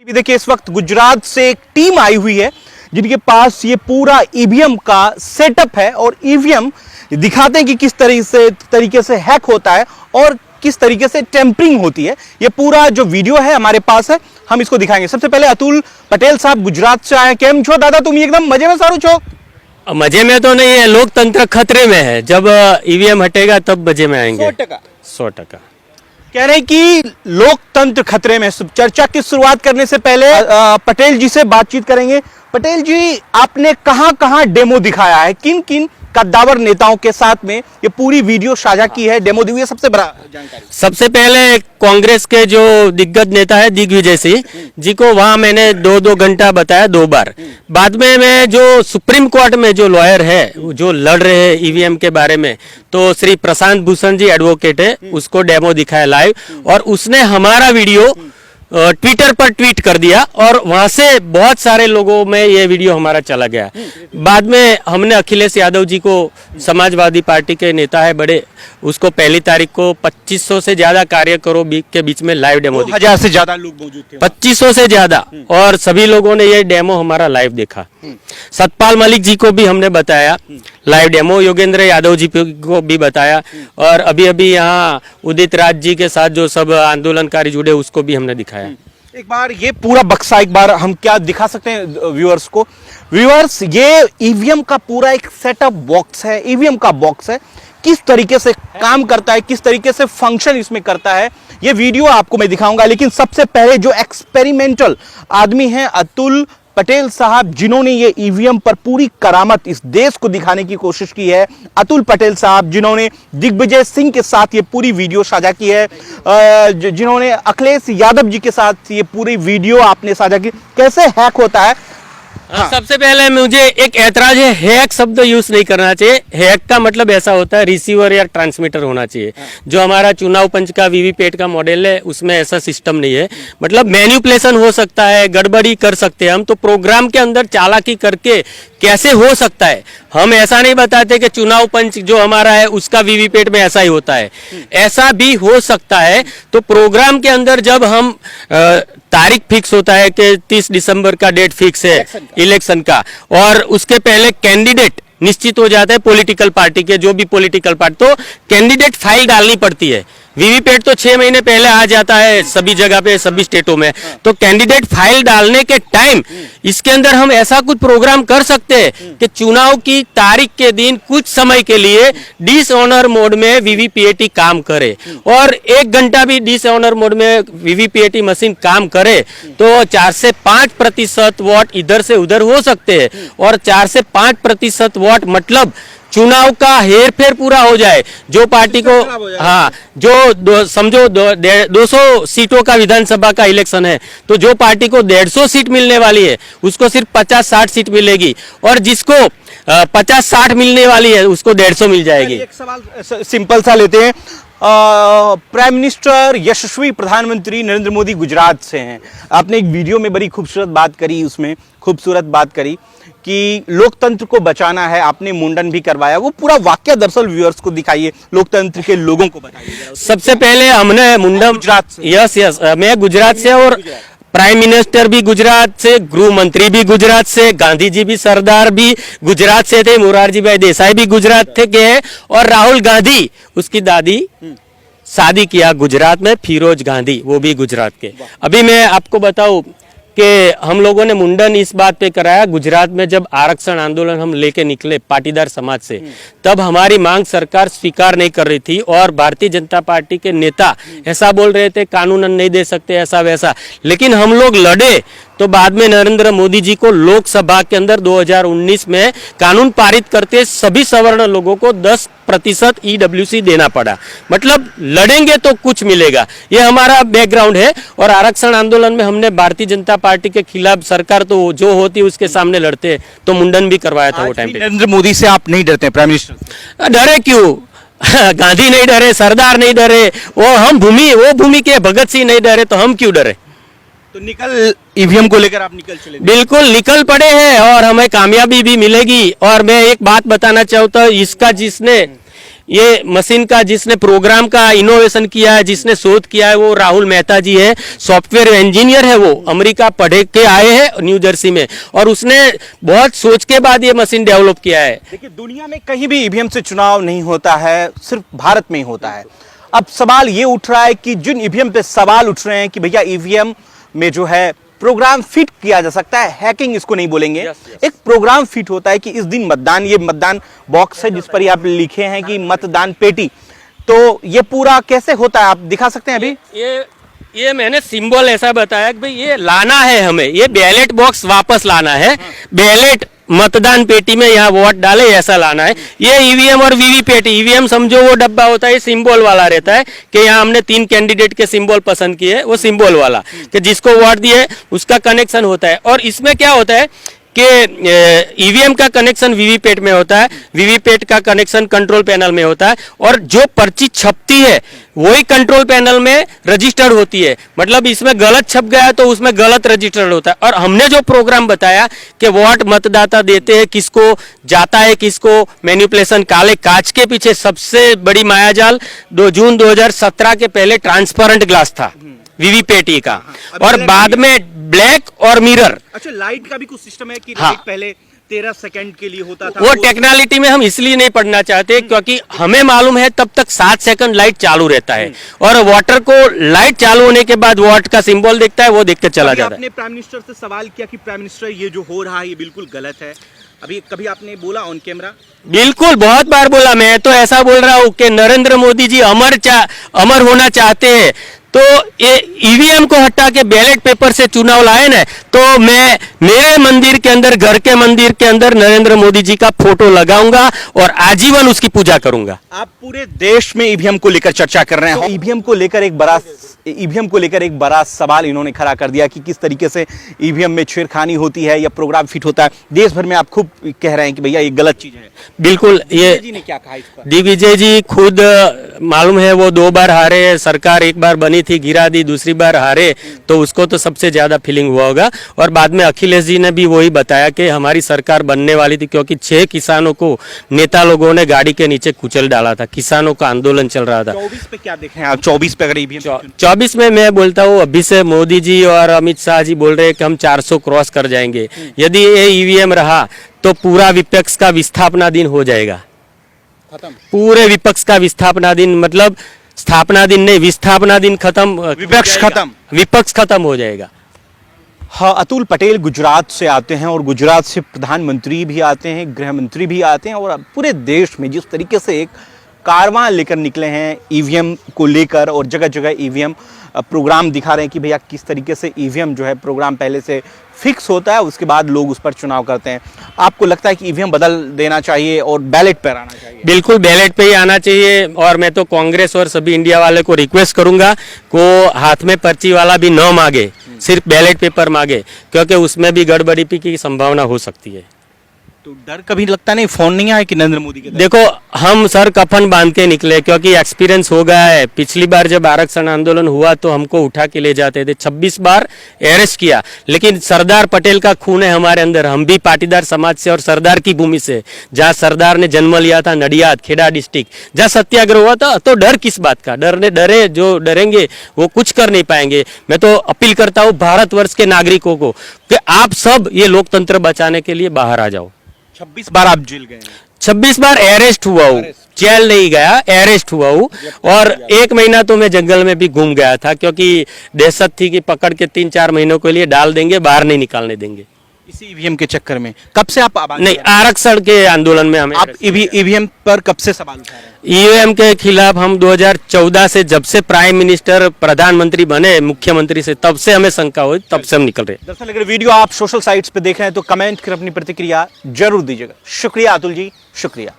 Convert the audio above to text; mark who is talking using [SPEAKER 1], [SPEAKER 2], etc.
[SPEAKER 1] देखिए इस वक्त गुजरात से एक टीम आई हुई है जिनके पास ये पूरा ईवीएम का सेटअप है और ईवीएम दिखाते हैं कि किस तरीके से हैक होता है और किस तरीके से टेम्परिंग होती है। ये पूरा जो वीडियो है हमारे पास है, हम इसको दिखाएंगे। सबसे पहले अतुल पटेल साहब गुजरात से आए। केम छो दादा, तुम एकदम मजे में सारू छो?
[SPEAKER 2] मजे में तो नहीं है, लोकतंत्र खतरे में है। जब ईवीएम हटेगा तब मजे में आएंगे। 100%।
[SPEAKER 1] कह रहे हैं कि लोकतंत्र खतरे में। चर्चा की शुरुआत करने से पहले पटेल जी से बातचीत करेंगे। पटेल जी, आपने कहां कहां डेमो दिखाया है, किन किन कद्दावर नेताओं के साथ में ये पूरी वीडियो साझा की है, डेमो दी हुई है? सबसे बड़ा जानकारी।
[SPEAKER 2] सबसे पहले कांग्रेस के जो दिग्गज नेता है दिग्विजय सिंह जी को वहां मैंने 2-2 घंटा बताया 2 बार। बाद में मैं जो सुप्रीम कोर्ट में जो लॉयर है जो लड़ रहे हैं ईवीएम के बारे में, तो श्री प्रशांत भूषण जी एडवोकेट है, उसको डेमो दिखाया लाइव और उसने हमारा वीडियो ट्विटर पर ट्वीट कर दिया और वहां से बहुत सारे लोगों में ये वीडियो हमारा चला गया। बाद में हमने अखिलेश यादव जी को, समाजवादी पार्टी के नेता है बड़े, उसको पहली तारीख को 2500 से ज्यादा कार्यकरों के बीच में लाइव डेमो,
[SPEAKER 1] 2000 से ज्यादा लोग मौजूद थे,
[SPEAKER 2] 2500 से ज्यादा, और सभी लोगों ने ये डेमो हमारा लाइव देखा। सतपाल मलिक जी को भी हमने बताया लाइव डेमो, योगेंद्र यादव जी को भी बताया, और अभी अभी यहाँ उदित राज जी के साथ जो सब आंदोलनकारी जुड़े उसको भी हमने दिखाया।
[SPEAKER 1] एक बार ये पूरा बक्सा एक बार हम क्या दिखा सकते हैं व्यूअर्स को? व्यूअर्स, ये ईवीएम का पूरा एक सेटअप बॉक्स है, ईवीएम का बॉक्स है। किस तरीके से काम करता है, किस तरीके से फंक्शन इसमें करता है, ये वीडियो आपको मैं दिखाऊंगा। लेकिन सबसे पहले जो एक्सपेरिमेंटल आदमी है अतुल पटेल साहब, जिन्होंने ये ईवीएम पर पूरी करामत इस देश को दिखाने की कोशिश की है, अतुल पटेल साहब जिन्होंने दिग्विजय सिंह के साथ ये पूरी वीडियो साझा की है, जिन्होंने अखिलेश यादव जी के साथ ये पूरी वीडियो आपने साझा की। कैसे हैक होता है?
[SPEAKER 2] हाँ। सबसे पहले मुझे एक ऐतराज है, हैक शब्द यूज नहीं करना चाहिए। हैक का मतलब ऐसा होता है रिसीवर या ट्रांसमीटर होना चाहिए। जो हमारा चुनाव पंच का वीवीपैट का मॉडल है उसमें ऐसा सिस्टम नहीं है। मतलब मैनिपुलेशन हो सकता है, गड़बड़ी कर सकते हैं हम, तो प्रोग्राम के अंदर चालाकी करके कैसे हो सकता है। हम ऐसा नहीं बताते कि चुनाव पंच जो हमारा है उसका वीवीपैट में ऐसा ही होता है, ऐसा भी हो सकता है। तो प्रोग्राम के अंदर जब हम तारीख फिक्स होता है कि 30 दिसंबर का डेट फिक्स है इलेक्शन का, और उसके पहले कैंडिडेट निश्चित हो जाता है पॉलिटिकल पार्टी के, जो भी पॉलिटिकल पार्टी, तो कैंडिडेट फाइल डालनी पड़ती है। वीवीपैट तो 6 महीने पहले आ जाता है सभी जगह पे, सभी स्टेटों में। तो कैंडिडेट फाइल डालने के टाइम इसके अंदर हम ऐसा कुछ प्रोग्राम कर सकते हैं कि चुनाव की तारीख के दिन कुछ समय के लिए डिसऑनर मोड में वीवीपीएटी काम करे, और 1 घंटा भी डिसऑनर मोड में वीवीपीएटी मशीन काम करे तो 4 से 5% वोट इधर से उधर हो सकते हैं, और 4 से 5% वोट मतलब चुनाव का हेर फेर पूरा हो जाए। जो पार्टी को, हाँ, जो समझो 200 सीटों का विधानसभा का इलेक्शन है, तो जो पार्टी को 150 सीट मिलने वाली है उसको सिर्फ 50-60 सीट मिलेगी, और जिसको 50-60 मिलने वाली है उसको 150 मिल जाएगी।
[SPEAKER 1] एक सवाल सिंपल सा लेते हैं। प्राइम मिनिस्टर यशस्वी प्रधानमंत्री नरेंद्र मोदी गुजरात से हैं। आपने एक वीडियो में बड़ी खूबसूरत बात करी, उसमें खूबसूरत बात करी कि लोकतंत्र को बचाना है, आपने मुंडन भी करवाया। वो पूरा वाक्य दरअसल व्यूअर्स को दिखाइए, लोकतंत्र के लोगों को बताइए।
[SPEAKER 2] सबसे पहले हमने मुंडन,
[SPEAKER 1] गुजरात से।
[SPEAKER 2] यस, मैं गुजरात से, और प्राइम मिनिस्टर भी गुजरात से, गृह मंत्री भी गुजरात से, गांधी जी भी, सरदार भी गुजरात से थे, मोरारजी भाई देसाई भी गुजरात थे के, और राहुल गांधी, उसकी दादी शादी किया गुजरात में, फिरोज गांधी, वो भी गुजरात के। अभी मैं आपको बताऊं कि हम लोगों ने मुंडन इस बात पे कराया, गुजरात में जब आरक्षण आंदोलन हम लेके निकले पाटीदार समाज से, तब हमारी मांग सरकार स्वीकार नहीं कर रही थी, और भारतीय जनता पार्टी के नेता ऐसा बोल रहे थे कानूनन नहीं दे सकते, ऐसा वैसा। लेकिन हम लोग लड़े, तो बाद में नरेंद्र मोदी जी को लोकसभा के अंदर 2019 में कानून पारित करते सभी सवर्ण लोगों को 10% ईडब्ल्यूसी देना पड़ा। मतलब लड़ेंगे तो कुछ मिलेगा, ये हमारा बैकग्राउंड है। और आरक्षण आंदोलन में हमने भारतीय जनता पार्टी के खिलाफ, सरकार तो जो होती उसके सामने लड़ते, तो मुंडन भी करवाया था वो टाइम पे।
[SPEAKER 1] नरेंद्र मोदी से आप नहीं डरते प्राइम मिनिस्टर?
[SPEAKER 2] डरे क्यों? गांधी नहीं डरे, सरदार नहीं डरे, वो भूमि के भगत सिंह नहीं डरे, तो हम क्यों डरे?
[SPEAKER 1] तो निकल ईवीएम को लेकर आप निकल चले?
[SPEAKER 2] बिल्कुल निकल पड़े हैं, और हमें कामयाबी भी मिलेगी। और मैं एक बात बताना चाहता हूँ, इसका जिसने ये मशीन का जिसने प्रोग्राम का इनोवेशन किया है, जिसने शोध किया है, वो राहुल मेहता जी है। सॉफ्टवेयर इंजीनियर है, वो अमेरिका पढ़ के आए हैं न्यू जर्सी में, और उसने बहुत सोच के बाद ये मशीन डेवलप किया है।
[SPEAKER 1] देखिए, दुनिया में कहीं भी ईवीएम से चुनाव नहीं होता है, सिर्फ भारत में ही होता है। अब सवाल ये उठ रहा है कि जिन ईवीएम पे सवाल उठ रहे हैं कि भैया ईवीएम में जो है प्रोग्राम फिट किया जा सकता है, हैकिंग इसको नहीं बोलेंगे, एक प्रोग्राम फिट होता है कि इस दिन मतदान, ये मतदान बॉक्स है जिस पर आप लिखे हैं कि मतदान पेटी, तो ये पूरा कैसे होता है, आप दिखा सकते हैं अभी?
[SPEAKER 2] ये मैंने सिंबल ऐसा बताया कि भाई ये लाना है, हमें ये बैलेट बॉक्स वापस लाना है, बैलेट मतदान पेटी में यहाँ वोट डाले ऐसा लाना है। ये ईवीएम और वीवीपैट, ईवीएम समझो वो डब्बा होता है, सिंबल वाला रहता है कि यहाँ हमने 3 कैंडिडेट के सिंबल पसंद किए, वो सिंबल वाला कि जिसको वोट दिए उसका कनेक्शन होता है। और इसमें क्या होता है कि ईवीएम का कनेक्शन वीवीपैट में होता है, वीवीपैट का कनेक्शन कंट्रोल पैनल में होता है, और जो पर्ची छपती है वही कंट्रोल पैनल में रजिस्टर्ड होती है। मतलब इसमें गलत छप गया तो उसमें गलत रजिस्टर्ड होता है। और हमने जो प्रोग्राम बताया कि वोट मतदाता देते हैं किसको, जाता है किसको, मैनिपुलेशन, काले कांच के पीछे सबसे बड़ी मायाजाल 2 जून 2017 के पहले ट्रांसपेरेंट ग्लास था वीवीपैट का, और बाद में ब्लैक और मिरर।
[SPEAKER 1] अच्छा, लाइट का भी कुछ सिस्टम है कि
[SPEAKER 2] हाँ।
[SPEAKER 1] लाइट पहले 13 सेकंड के लिए होता था,
[SPEAKER 2] वो टेक्नोलॉजी में हम इसलिए नहीं पढ़ना चाहते क्योंकि हमें मालूम है तब तक 7 सेकंड लाइट चालू रहता है, और वाटर को लाइट चालू होने के बाद वोट का सिंबल दिखता है, वो देख के चला जाता है।
[SPEAKER 1] आपने प्राइम मिनिस्टर से सवाल किया कि प्राइम मिनिस्टर ये जो हो रहा है ये बिल्कुल गलत है, अभी कभी आपने बोला ऑन कैमरा?
[SPEAKER 2] बिल्कुल, बहुत बार बोला। मैं तो ऐसा बोल रहा हूँ कि नरेंद्र मोदी जी अमर होना चाहते हैं, तो ये ईवीएम को हटा के बैलेट पेपर से चुनाव लाए ना, तो मैं मेरे मंदिर के अंदर, घर के मंदिर के अंदर नरेंद्र मोदी जी का फोटो लगाऊंगा और आजीवन उसकी पूजा करूंगा।
[SPEAKER 1] आप पूरे देश में ईवीएम को लेकर चर्चा कर रहे हैं, ईवीएम को लेकर एक बड़ा सवाल इन्होंने खड़ा कर दिया कि किस तरीके से ईवीएम में छेड़खानी होती है या प्रोग्राम फिट होता है। देश भर में आप खूब कह रहे हैं कि भैया ये गलत चीज है।
[SPEAKER 2] बिल्कुल, ये
[SPEAKER 1] जी ने क्या कहा इस पर?
[SPEAKER 2] दिग्विजय जी खुद मालूम है, वो 2 बार हारे, सरकार एक बार बनी थी, गिरा दी, दूसरी बार हारे, तो उसको तो सबसे ज्यादा फीलिंग हुआ होगा। और बाद में अखिलेश जी ने भी वही बताया कि हमारी सरकार बनने वाली थी क्योंकि 6 किसानों को नेता लोगों ने गाड़ी के नीचे कुचल डाला था, किसानों का आंदोलन चल रहा था।
[SPEAKER 1] 24 पे क्या देख रहे हैं आप? 24 पे अगर ईवीएम
[SPEAKER 2] 24 में मैं बोलता हूँ, अभी से मोदी जी और अमित शाह जी बोल रहे हैं कि हम 400 क्रॉस कर जाएंगे। यदि ये ईवीएम रहा तो पूरा विपक्ष का विस्थापना दिन हो जाएगा,
[SPEAKER 1] खत्म,
[SPEAKER 2] पूरे विपक्ष का विस्थापना दिन, मतलब स्थापना दिन नहीं, विस्थापना दिन खत्म,
[SPEAKER 1] विपक्ष खत्म,
[SPEAKER 2] विपक्ष खत्म हो जाएगा।
[SPEAKER 1] हाँ, अतुल पटेल गुजरात से आते हैं और गुजरात से प्रधानमंत्री भी आते हैं, गृह मंत्री भी आते हैं, और पूरे देश में जिस तरीके से एक कारवां लेकर निकले हैं ईवीएम को लेकर, और जगह जगह ईवीएम प्रोग्राम दिखा रहे हैं कि भैया किस तरीके से ईवीएम जो है प्रोग्राम पहले से फिक्स होता है, उसके बाद लोग उस पर चुनाव करते हैं। आपको लगता है कि ईवीएम बदल देना चाहिए और बैलेट पर आना चाहिए?
[SPEAKER 2] बिल्कुल, बैलेट पे ही आना चाहिए। और मैं तो कांग्रेस और सभी इंडिया वाले को रिक्वेस्ट करूंगा को हाथ में पर्ची वाला भी न मांगे, सिर्फ बैलेट पेपर मांगे, क्योंकि उसमें भी गड़बड़ी की संभावना हो सकती है।
[SPEAKER 1] तो डर कभी लगता नहीं, फोन नहीं आया कि नरेंद्र मोदी के?
[SPEAKER 2] देखो, हम सर कफन बांध के निकले क्योंकि एक्सपीरियंस हो गया है। पिछली बार जब आरक्षण आंदोलन हुआ तो हमको उठा के ले जाते थे, 26 बार अरेस्ट किया, लेकिन सरदार पटेल का खून है हमारे अंदर। हम भी पाटीदार समाज से और सरदार की भूमि से, जहाँ सरदार ने जन्म लिया था, नडियाद, खेड़ा डिस्ट्रिक्ट, जहाँ सत्याग्रह हुआ था। तो डर किस बात का? डरे जो डरेंगे वो कुछ कर नहीं पाएंगे। मैं तो अपील करता हूँ भारतवर्ष के नागरिकों को कि आप सब ये लोकतंत्र बचाने के लिए बाहर आ जाओ।
[SPEAKER 1] 26 बार आप जेल गए?
[SPEAKER 2] 26 बार अरेस्ट हुआ हूँ, जेल नहीं गया, अरेस्ट हुआ हूँ। और 1 महीना तो मैं जंगल में भी घूम गया था क्योंकि दहशत थी कि पकड़ के 3-4 महीनों के लिए डाल देंगे, बाहर नहीं निकालने देंगे।
[SPEAKER 1] इसी ईवीएम के चक्कर में कब से आप
[SPEAKER 2] नहीं, आरक्षण के आंदोलन में हमें
[SPEAKER 1] आप ईवीएम पर कब से सवाल उठा रहे हैं?
[SPEAKER 2] ईवीएम के खिलाफ हम 2014 से, जब से प्राइम मिनिस्टर प्रधानमंत्री बने मुख्यमंत्री से, तब से हमें शंका हुई, तब से हम निकल रहे।
[SPEAKER 1] दरअसल अगर वीडियो आप सोशल साइट्स पे देख रहे हैं तो कमेंट कर अपनी प्रतिक्रिया जरूर दीजिएगा। शुक्रिया अतुल जी, शुक्रिया।